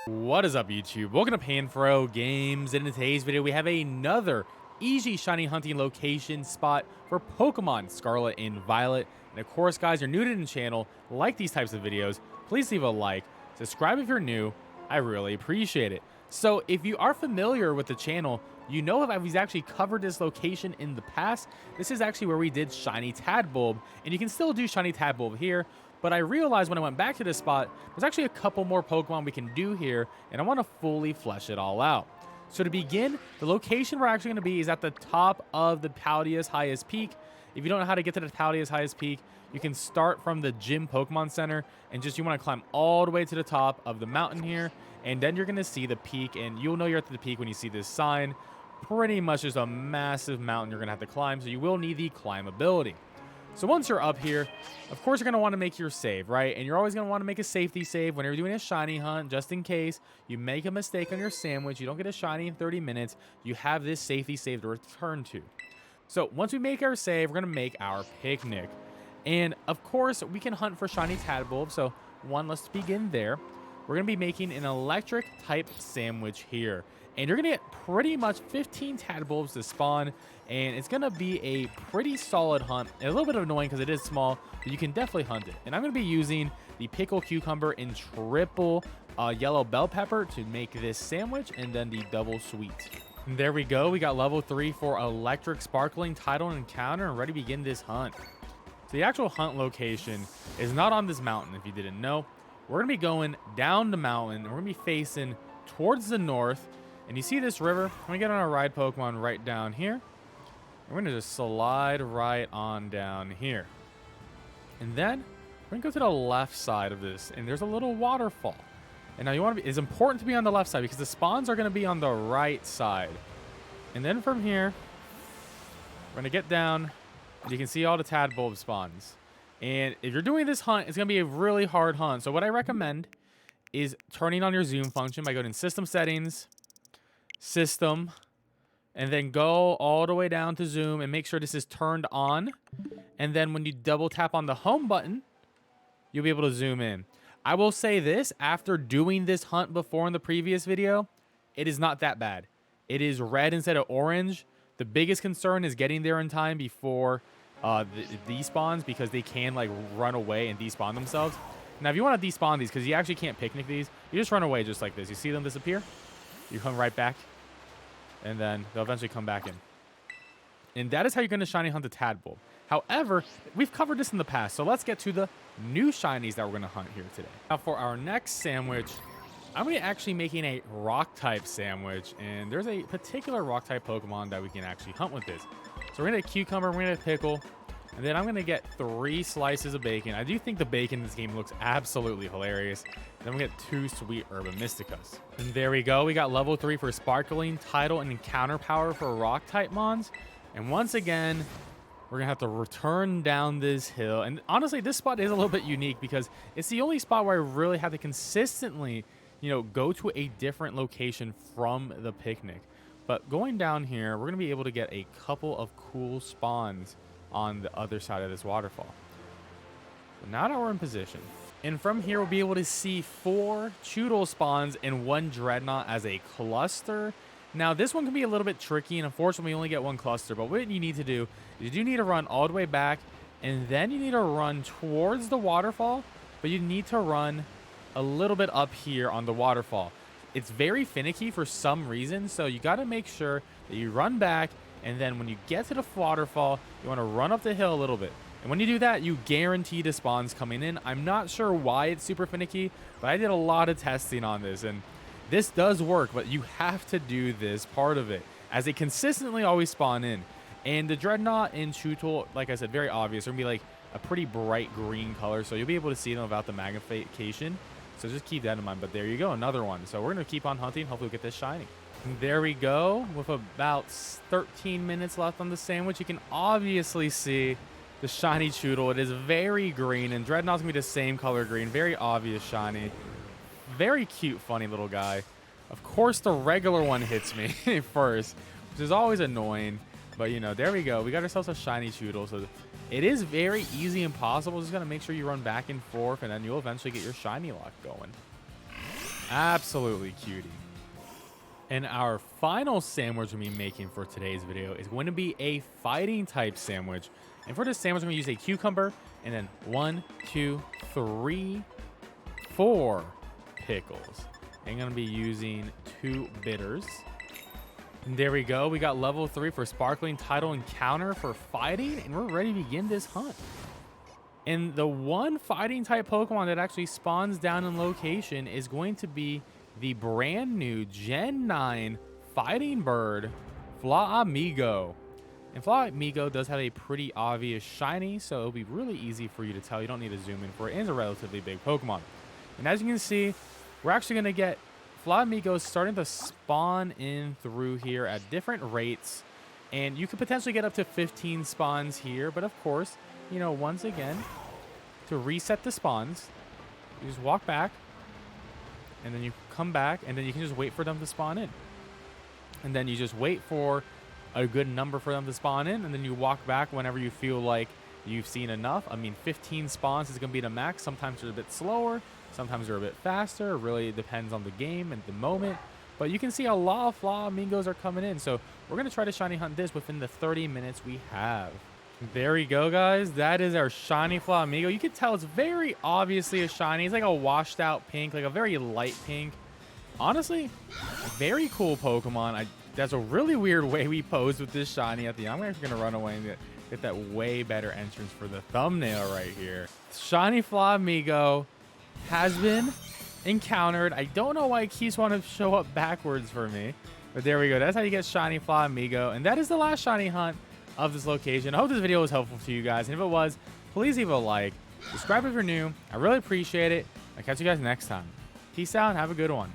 What is up, YouTube? Welcome to PanFro Games, and in today's video we have another easy shiny hunting location spot for Pokemon Scarlet and Violet. And of course, guys, you're new to the channel, like these types of videos, please leave a like, subscribe if you're new, I really appreciate it. So if you are familiar with the channel, you know that we've actually covered this location in the past. This is actually where we did Shiny Tadbulb, and you can still do Shiny Tadbulb here. But I realized when I went back to this spot, there's actually a couple more Pokemon we can do here, and I want to fully flesh it all out. So to begin, the location we're actually going to be is at the top of the Paldea's highest peak. If you don't know how to get to the Paldea's highest peak, you can start from the Gym Pokemon Center, and you want to climb all the way to the top of the mountain here, and then you're going to see the peak, and you'll know you're at the peak when you see this sign. Pretty much just a massive mountain you're going to have to climb, so you will need the climb ability. So once you're up here, of course, you're going to want to make your save, right? And you're always going to want to make a safety save whenever you're doing a shiny hunt, just in case you make a mistake on your sandwich, you don't get a shiny in 30 minutes, you have this safety save to return to. So once we make our save, we're going to make our picnic. And of course, we can hunt for Shiny Tadbulb. So let's begin there. We're going to be making an electric type sandwich here. And you're going to get pretty much 15 Tadbulbs to spawn. And it's going to be a pretty solid hunt. And a little bit annoying because it is small, but you can definitely hunt it. And I'm going to be using the pickle cucumber and triple yellow bell pepper to make this sandwich, and then the double sweet. And there we go. We got level 3 for electric sparkling title encounter and ready to begin this hunt. So the actual hunt location is not on this mountain, if you didn't know. We're going to be going down the mountain. We're going to be facing towards the north. And you see this river? I'm going to get on our ride Pokemon right down here. We're going to just slide right on down here. And then we're going to go to the left side of this. And there's a little waterfall. And now it's important to be on the left side because the spawns are going to be on the right side. And then from here, we're going to get down. And you can see all the Tadbulb spawns. And if you're doing this hunt, it's going to be a really hard hunt. So what I recommend is turning on your zoom function by going to System Settings, System, and then go all the way down to zoom and make sure this is turned on. And then when you double tap on the home button, you'll be able to zoom in. I will say this, after doing this hunt before in the previous video, it is not that bad. It is red instead of orange. The biggest concern is getting there in time before despawns, because they can like run away and despawn themselves. Now if you want to despawn these, because you actually can't picnic these, you just run away just like this. You see them disappear, you come right back, and then they'll eventually come back in. And that is how you're going to shiny hunt the Tadbulb. However, we've covered this in the past, so let's get to the new shinies that we're going to hunt here today. Now for our next sandwich, I'm going to actually making a rock type sandwich, and there's a particular rock type Pokemon that we can actually hunt with this. So we're going to get cucumber, we're going to pickle, and then I'm going to get 3 slices of bacon. I do think the bacon in this game looks absolutely hilarious. Then we get 2 sweet Urban Mysticas. And there we go. We got level 3 for sparkling title and encounter power for rock type mons. And once again, we're going to have to return down this hill. And honestly, this spot is a little bit unique because it's the only spot where I really have to consistently, go to a different location from the picnic. But going down here, we're going to be able to get a couple of cool spawns on the other side of this waterfall. So now that we're in position, and from here we'll be able to see 4 Chewtle spawns and 1 Dreadnaw as a cluster. Now this one can be a little bit tricky, and unfortunately we only get 1 cluster, but what you need to do is you do need to run all the way back, and then you need to run towards the waterfall, but you need to run a little bit up here on the waterfall. It's very finicky for some reason, so you got to make sure that you run back, and then when you get to the waterfall, you want to run up the hill a little bit. And when you do that, you guarantee the spawns coming in. I'm not sure why it's super finicky, but I did a lot of testing on this, and this does work, but you have to do this part of it, as they consistently always spawn in. And the Dreadnaw and Chewtle, like I said, very obvious. They're going to be like a pretty bright green color, so you'll be able to see them without the magnification. So just keep that in mind. But there you go, another one. So we're going to keep on hunting. Hopefully we'll get this shiny. And there we go. With about 13 minutes left on the sandwich, you can obviously see the shiny Chewtle. It is very green, and Dreadnaw's going to be the same color green. Very obvious shiny. Very cute, funny little guy. Of course, the regular one hits me first, which is always annoying. But, there we go. We got ourselves a shiny Chewtle. So it is very easy and possible. Just got to make sure you run back and forth, and then you'll eventually get your shiny lock going. Absolutely cutie. And our final sandwich we're going to be making for today's video is going to be a fighting type sandwich. And for this sandwich, I'm going to use a cucumber and then 1, 2, 3, 4 pickles. I'm going to be using 2 bitters. And there we go. We got level 3 for sparkling title encounter for fighting, and we're ready to begin this hunt. And the one fighting type Pokemon that actually spawns down in location is going to be the brand new Gen 9 fighting bird, Flamigo. And Flamigo does have a pretty obvious shiny, so it'll be really easy for you to tell. You don't need to zoom in for it. It's a relatively big Pokemon. And as you can see, we're actually going to get Flamigos starting to spawn in through here at different rates. And you could potentially get up to 15 spawns here. But of course, you know, once again, to reset the spawns, you just walk back. And then you come back, and then you can just wait for them to spawn in. And then you just wait for a good number for them to spawn in, and then you walk back whenever you feel like you've seen enough. I mean, 15 spawns is going to be the max. Sometimes they're a bit slower. Sometimes they're a bit faster. It really depends on the game and the moment. But you can see a lot of Flamingos are coming in. So we're going to try to shiny hunt this within the 30 minutes we have. There we go, guys. That is our shiny Flamigo. You can tell it's very obviously a shiny. It's like a washed out pink, like a very light pink. Honestly, very cool Pokemon. That's a really weird way we posed with this shiny at the end. I'm actually going to run away and get that way better entrance for the thumbnail right here. Shiny Flamigo has been encountered. I don't know why it keeps wanting to show up backwards for me. But there we go. That's how you get shiny Flamigo. And that is the last shiny hunt of this location. I hope this video was helpful to you guys. And if it was, please leave a like. Subscribe if you're new. I really appreciate it. I'll catch you guys next time. Peace out and have a good one.